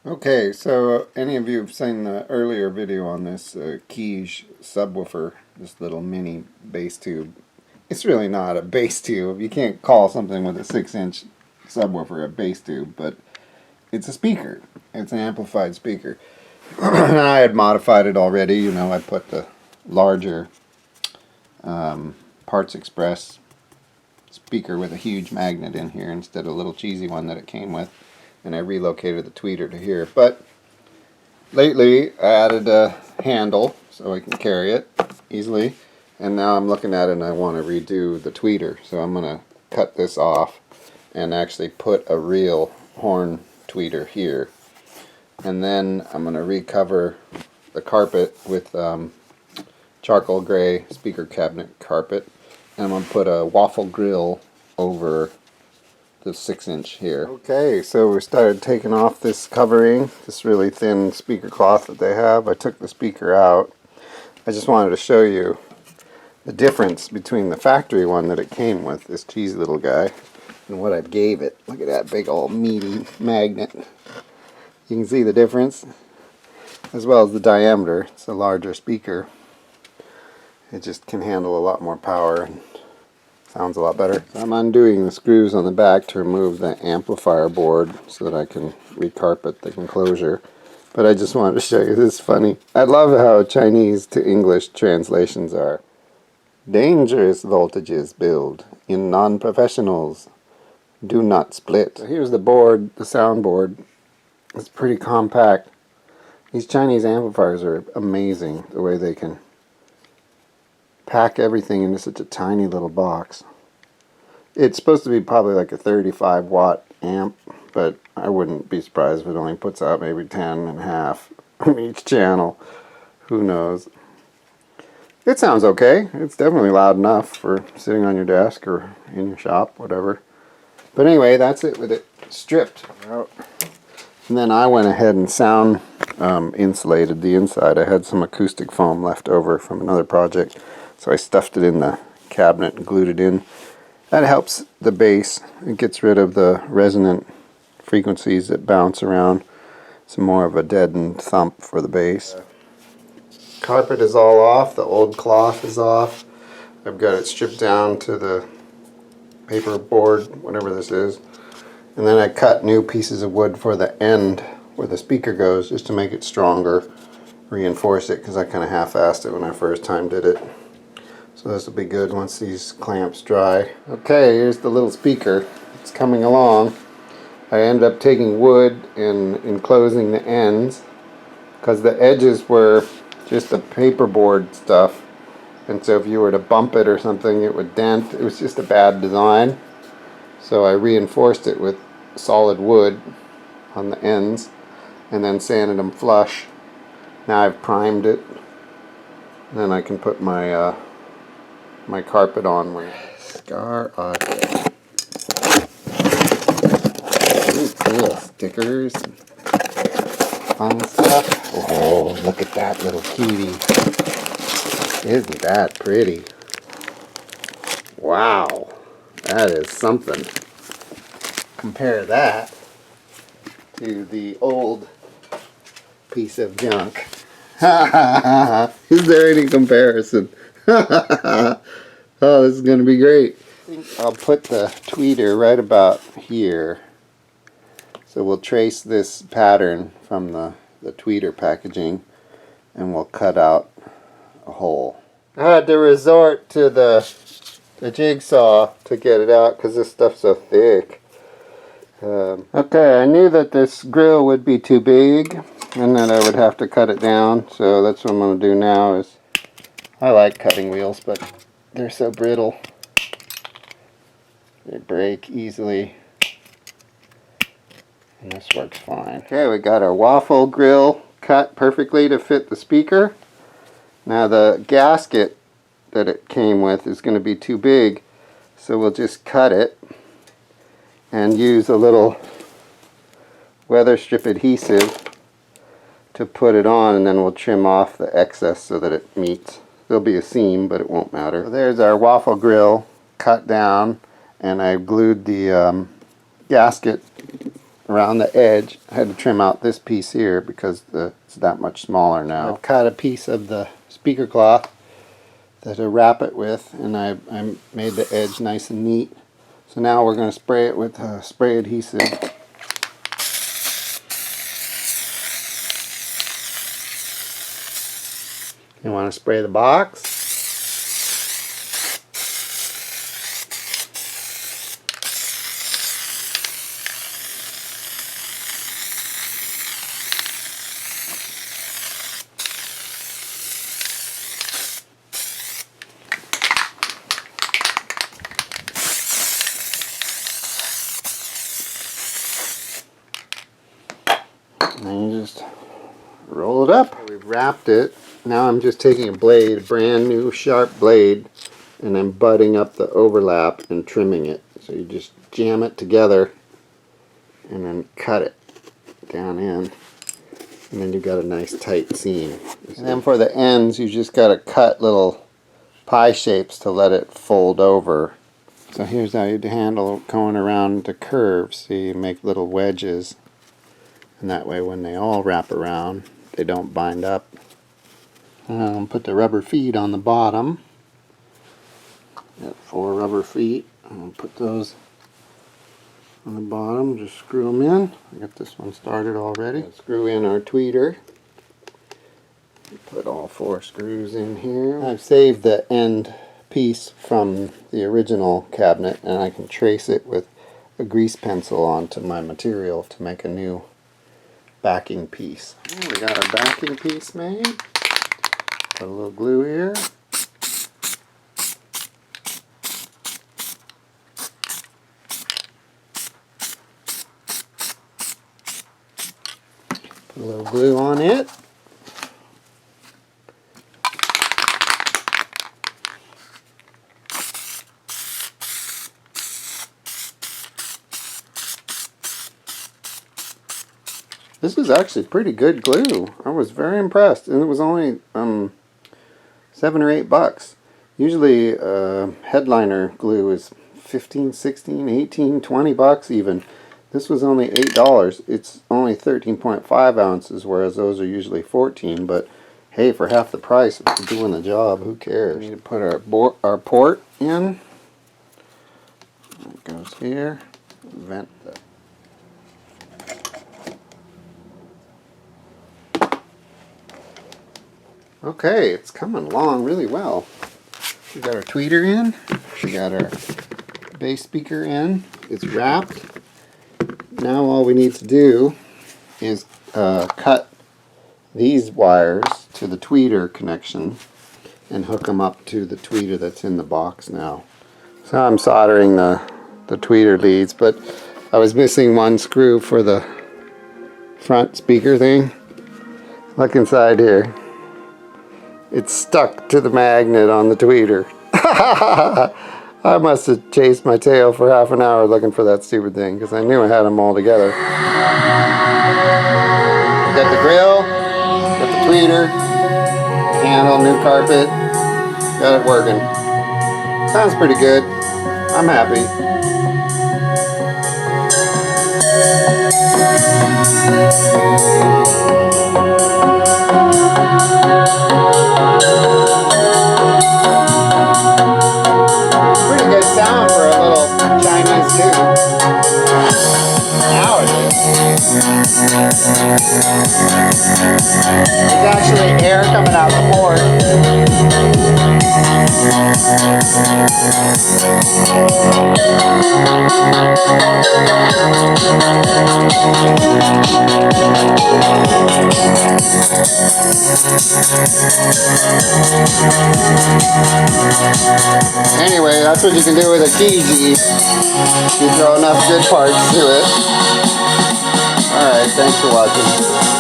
Okay, so any of you have seen the earlier video on this Qige subwoofer, this little mini bass tube. It's really not a bass tube. You can't call something with a 6-inch subwoofer a bass tube, but it's a speaker. It's an amplified speaker. And I had modified it already. You know, I put the larger Parts Express speaker with a huge magnet in here instead of a little cheesy one that it came with. And I relocated the tweeter to here. But lately I added a handle so I can carry it easily, and now I'm looking at it and I want to redo the tweeter, so I'm going to cut this off and actually put a real horn tweeter here, and then I'm going to recover the carpet with charcoal gray speaker cabinet carpet, and I'm going to put a waffle-grill over the 6-inch here. Okay, so we started taking off this covering, this really thin speaker cloth that they have. I took the speaker out. I just wanted to show you the difference between the factory one that it came with, this cheesy little guy, and what I gave it. Look at that big old meaty magnet. You can see the difference, as well as the diameter. It's a larger speaker. It just can handle a lot more power and sounds a lot better. I'm undoing the screws on the back to remove the amplifier board so that I can recarpet the enclosure. But I just wanted to show you, this is funny. I love how Chinese to English translations are. Dangerous voltages build in non-professionals. Do not split. So here's the board, the sound board. It's pretty compact. These Chinese amplifiers are amazing, the way they can pack everything into such a tiny little box. It's supposed to be probably like a 35 watt amp, but I wouldn't be surprised if it only puts out maybe 10.5 on each channel. Who knows? It sounds okay. It's definitely loud enough for sitting on your desk or in your shop, whatever. But anyway, that's it with it stripped out. And then I went ahead and sound insulated the inside. I had some acoustic foam left over from another project, so I stuffed it in the cabinet and glued it in. That helps the bass. It gets rid of the resonant frequencies that bounce around. It's more of a deadened thump for the bass. Carpet is all off. The old cloth is off. I've got it stripped down to the paper board, whatever this is. And then I cut new pieces of wood for the end where the speaker goes, just to make it stronger, reinforce it, because I kind of half-assed it when I first time did it. So this will be good once these clamps dry. Okay, here's the little speaker. It's coming along. I ended up taking wood and enclosing the ends, because the edges were just the paperboard stuff, and so if you were to bump it or something, it would dent. It was just a bad design. So I reinforced it with solid wood on the ends and then sanded them flush. Now I've primed it, and then I can put my my carpet on with SKAR. Ooh, cool stickers, fun stuff. Oh, look at that little cutie! Isn't that pretty? Wow, that is something. Compare that to the old piece of junk. Is there any comparison? Oh, this is going to be great. I think I'll put the tweeter right about here. So we'll trace this pattern from the tweeter packaging, and we'll cut out a hole. I had to resort to the jigsaw to get it out because this stuff's so thick. Okay, I knew that this grill would be too big and that I would have to cut it down, so that's what I'm going to do now. Is I like cutting wheels, but they're so brittle. They break easily. And this works fine. Okay, we got our waffle grill cut perfectly to fit the speaker. Now the gasket that it came with is going to be too big, so we'll just cut it and use a little weather strip adhesive to put it on, and then we'll trim off the excess so that it meets. There'll be a seam, but it won't matter. So there's our waffle grill cut down, and I glued the gasket around the edge. I had to trim out this piece here because it's that much smaller now. I've cut a piece of the speaker cloth that I wrap it with, and I made the edge nice and neat. So now we're going to spray it with spray adhesive. You want to spray the box. And you just roll it up. We've wrapped it. Now I'm just taking a blade, a brand new sharp blade, and I'm butting up the overlap and trimming it. So you just jam it together and then cut it down in. And then you've got a nice tight seam. And then for the ends, you just got to cut little pie shapes to let it fold over. So here's how you handle going around the curves. So you make little wedges. And that way when they all wrap around, they don't bind up. Put the rubber feet on the bottom. Got 4 rubber feet. I'll put those on the bottom. Just screw them in. I got this one started already. Screw in our tweeter. Put all 4 screws in here. I've saved the end piece from the original cabinet, and I can trace it with a grease pencil onto my material to make a new backing piece. Oh, we got our backing piece made. Put a little glue here. Put a little glue on it. This is actually pretty good glue. I was very impressed, and it was only $7 or $8. Usually headliner glue is $15, $16, $18, $20 even. This was only $8. It's only 13.5 ounces, whereas those are usually 14. But hey, for half the price, if you're doing the job, who cares? We need to put our port in. It goes here. Vent that. Okay, it's coming along really well. We got our tweeter in. We got our bass speaker in. It's wrapped. Now all we need to do is cut these wires to the tweeter connection and hook them up to the tweeter that's in the box now. So I'm soldering the tweeter leads, but I was missing one screw for the front speaker thing. Look inside here. It's stuck to the magnet on the tweeter. I must have chased my tail for half an hour looking for that stupid thing because I knew I had them all together. Got the grill, got the tweeter, handle, new carpet, got it working. Sounds pretty good. I'm happy. Pretty good sound for a little Chinese tube. Now it is. It's actually air coming out the port. Anyway, that's what you can do with a Qige. You throw enough good parts to it. Alright, thanks for watching.